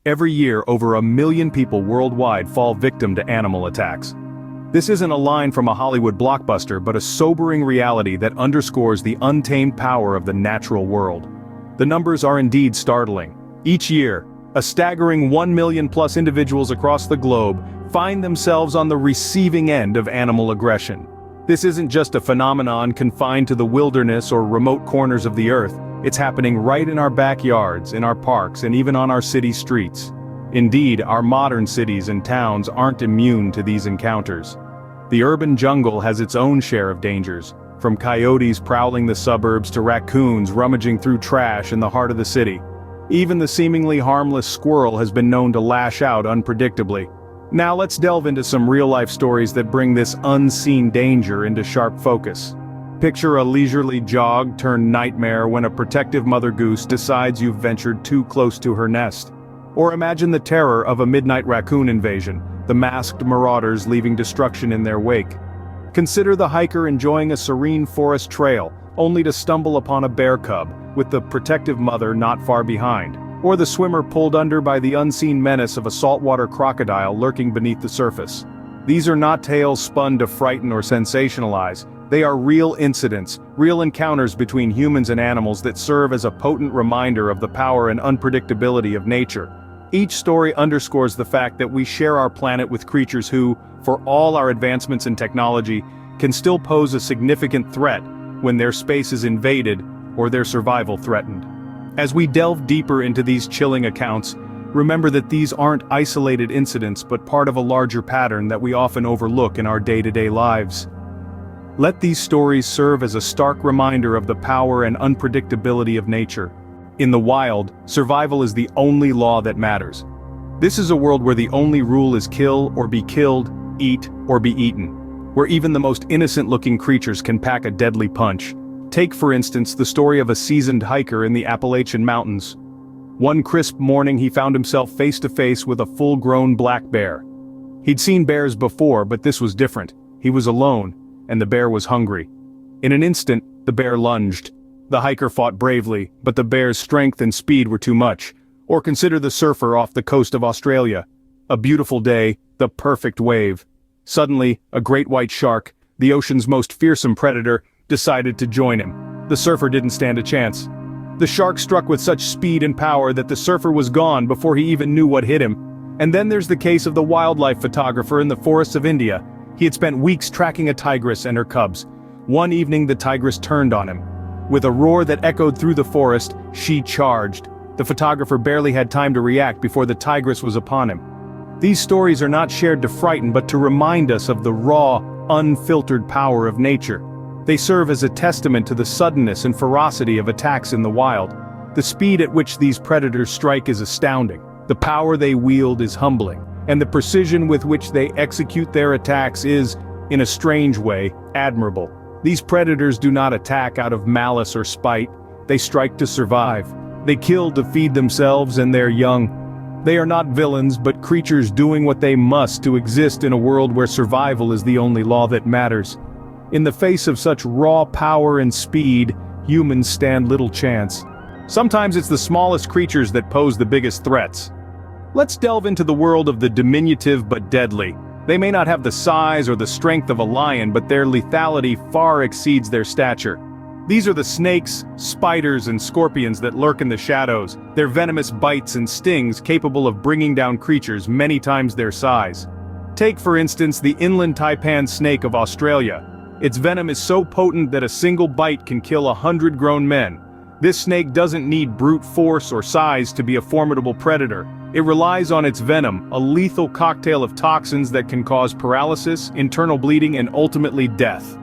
Every year, over 1 million people worldwide fall victim to animal attacks. This isn't a line from a Hollywood blockbuster, but a sobering reality that underscores the untamed power of the natural world. The numbers are indeed startling. Each year, a staggering 1 million plus individuals across the globe find themselves on the receiving end of animal aggression. This isn't just a phenomenon confined to the wilderness or remote corners of the earth. It's happening right in our backyards, in our parks, and even on our city streets. Indeed, our modern cities and towns aren't immune to these encounters. The urban jungle has its own share of dangers, from coyotes prowling the suburbs to raccoons rummaging through trash in the heart of the city. Even the seemingly harmless squirrel has been known to lash out unpredictably. Now let's delve into some real-life stories that bring this unseen danger into sharp focus. Picture a leisurely jog turned nightmare when a protective mother goose decides you've ventured too close to her nest. Or imagine the terror of a midnight raccoon invasion, the masked marauders leaving destruction in their wake. Consider the hiker enjoying a serene forest trail, only to stumble upon a bear cub, with the protective mother not far behind. Or the swimmer pulled under by the unseen menace of a saltwater crocodile lurking beneath the surface. These are not tales spun to frighten or sensationalize. They are real incidents, real encounters between humans and animals that serve as a potent reminder of the power and unpredictability of nature. Each story underscores the fact that we share our planet with creatures who, for all our advancements in technology, can still pose a significant threat when their space is invaded or their survival threatened. As we delve deeper into these chilling accounts, remember that these aren't isolated incidents but part of a larger pattern that we often overlook in our day-to-day lives. Let these stories serve as a stark reminder of the power and unpredictability of nature. In the wild, survival is the only law that matters. This is a world where the only rule is kill or be killed, eat or be eaten, where even the most innocent-looking creatures can pack a deadly punch. Take, for instance, the story of a seasoned hiker in the Appalachian Mountains. One crisp morning he found himself face-to-face with a full-grown black bear. He'd seen bears before, but this was different. He was alone, and the bear was hungry. In an instant, the bear lunged. The hiker fought bravely, but the bear's strength and speed were too much. Or consider the surfer off the coast of Australia. A beautiful day, the perfect wave. Suddenly, a great white shark, the ocean's most fearsome predator, decided to join him. The surfer didn't stand a chance. The shark struck with such speed and power that the surfer was gone before he even knew what hit him. And then there's the case of the wildlife photographer in the forests of India. He had spent weeks tracking a tigress and her cubs. One evening the tigress turned on him. With a roar that echoed through the forest, she charged. The photographer barely had time to react before the tigress was upon him. These stories are not shared to frighten but to remind us of the raw, unfiltered power of nature. They serve as a testament to the suddenness and ferocity of attacks in the wild. The speed at which these predators strike is astounding. The power they wield is humbling. And the precision with which they execute their attacks is, in a strange way, admirable. These predators do not attack out of malice or spite. They strike to survive. They kill to feed themselves and their young. They are not villains but creatures doing what they must to exist in a world where survival is the only law that matters. In the face of such raw power and speed, humans stand little chance. Sometimes it's the smallest creatures that pose the biggest threats. Let's delve into the world of the diminutive but deadly. They may not have the size or the strength of a lion, but their lethality far exceeds their stature. These are the snakes, spiders, and scorpions that lurk in the shadows, their venomous bites and stings capable of bringing down creatures many times their size. Take, for instance, the inland taipan snake of Australia. Its venom is so potent that a single bite can kill 100 grown men. This snake doesn't need brute force or size to be a formidable predator. It relies on its venom, a lethal cocktail of toxins that can cause paralysis, internal bleeding, and ultimately death.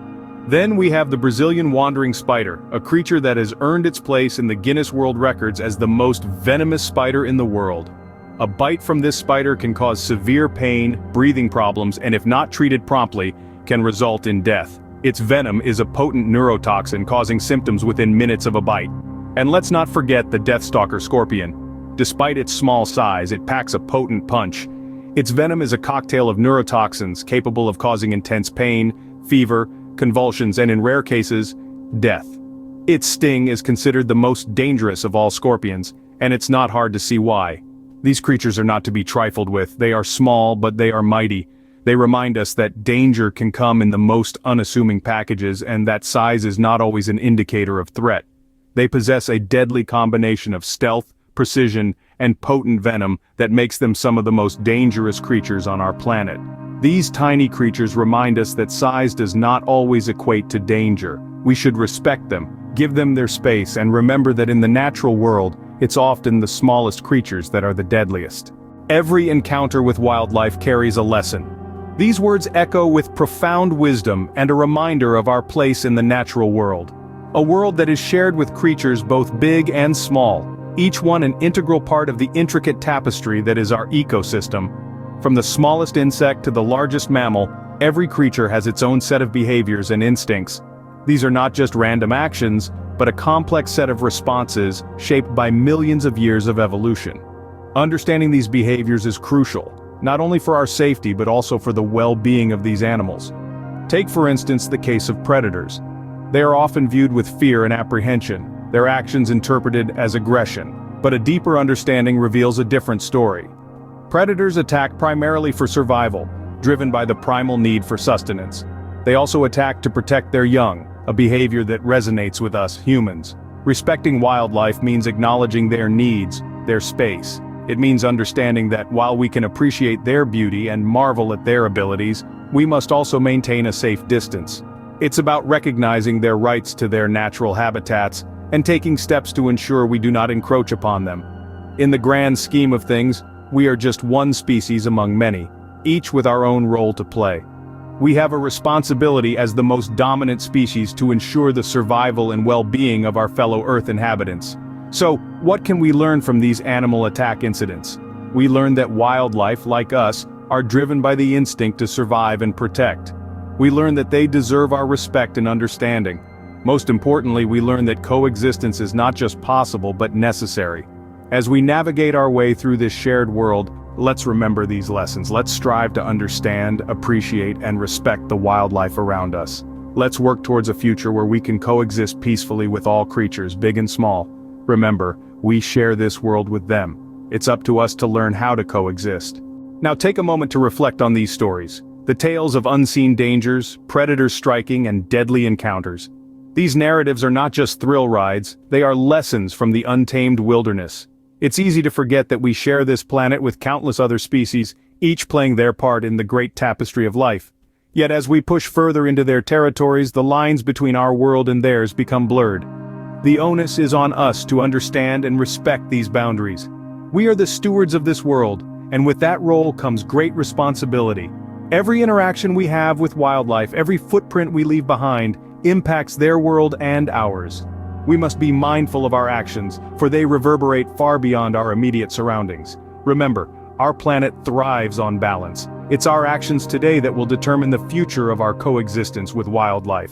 Then we have the Brazilian wandering spider, a creature that has earned its place in the Guinness World Records as the most venomous spider in the world. A bite from this spider can cause severe pain, breathing problems, and if not treated promptly, can result in death. Its venom is a potent neurotoxin causing symptoms within minutes of a bite. And let's not forget the deathstalker scorpion. Despite its small size, it packs a potent punch. Its venom is a cocktail of neurotoxins capable of causing intense pain, fever, convulsions, and in rare cases, death. Its sting is considered the most dangerous of all scorpions, and it's not hard to see why. These creatures are not to be trifled with. They are small, but they are mighty. They remind us that danger can come in the most unassuming packages and that size is not always an indicator of threat. They possess a deadly combination of stealth, precision, and potent venom that makes them some of the most dangerous creatures on our planet. These tiny creatures remind us that size does not always equate to danger. We should respect them, give them their space, and remember that in the natural world, it's often the smallest creatures that are the deadliest. Every encounter with wildlife carries a lesson. These words echo with profound wisdom and a reminder of our place in the natural world. A world that is shared with creatures both big and small, each one an integral part of the intricate tapestry that is our ecosystem. From the smallest insect to the largest mammal, every creature has its own set of behaviors and instincts. These are not just random actions, but a complex set of responses shaped by millions of years of evolution. Understanding these behaviors is crucial, not only for our safety but also for the well-being of these animals. Take for instance the case of predators. They are often viewed with fear and apprehension, their actions interpreted as aggression, but a deeper understanding reveals a different story. Predators attack primarily for survival, driven by the primal need for sustenance. They also attack to protect their young, a behavior that resonates with us humans. Respecting wildlife means acknowledging their needs, their space. It means understanding that while we can appreciate their beauty and marvel at their abilities, we must also maintain a safe distance. It's about recognizing their rights to their natural habitats and taking steps to ensure we do not encroach upon them. In the grand scheme of things, we are just one species among many, each with our own role to play. We have a responsibility as the most dominant species to ensure the survival and well-being of our fellow Earth inhabitants. So, what can we learn from these animal attack incidents? We learn that wildlife, like us, are driven by the instinct to survive and protect. We learn that they deserve our respect and understanding. Most importantly, we learn that coexistence is not just possible but necessary. As we navigate our way through this shared world, let's remember these lessons. Let's strive to understand, appreciate, and respect the wildlife around us. Let's work towards a future where we can coexist peacefully with all creatures, big and small. Remember, we share this world with them. It's up to us to learn how to coexist. Now take a moment to reflect on these stories. The tales of unseen dangers, predators striking, and deadly encounters. These narratives are not just thrill rides, they are lessons from the untamed wilderness. It's easy to forget that we share this planet with countless other species, each playing their part in the great tapestry of life. Yet as we push further into their territories, the lines between our world and theirs become blurred. The onus is on us to understand and respect these boundaries. We are the stewards of this world, and with that role comes great responsibility. Every interaction we have with wildlife, every footprint we leave behind, impacts their world and ours. We must be mindful of our actions, for they reverberate far beyond our immediate surroundings. Remember, our planet thrives on balance. It's our actions today that will determine the future of our coexistence with wildlife.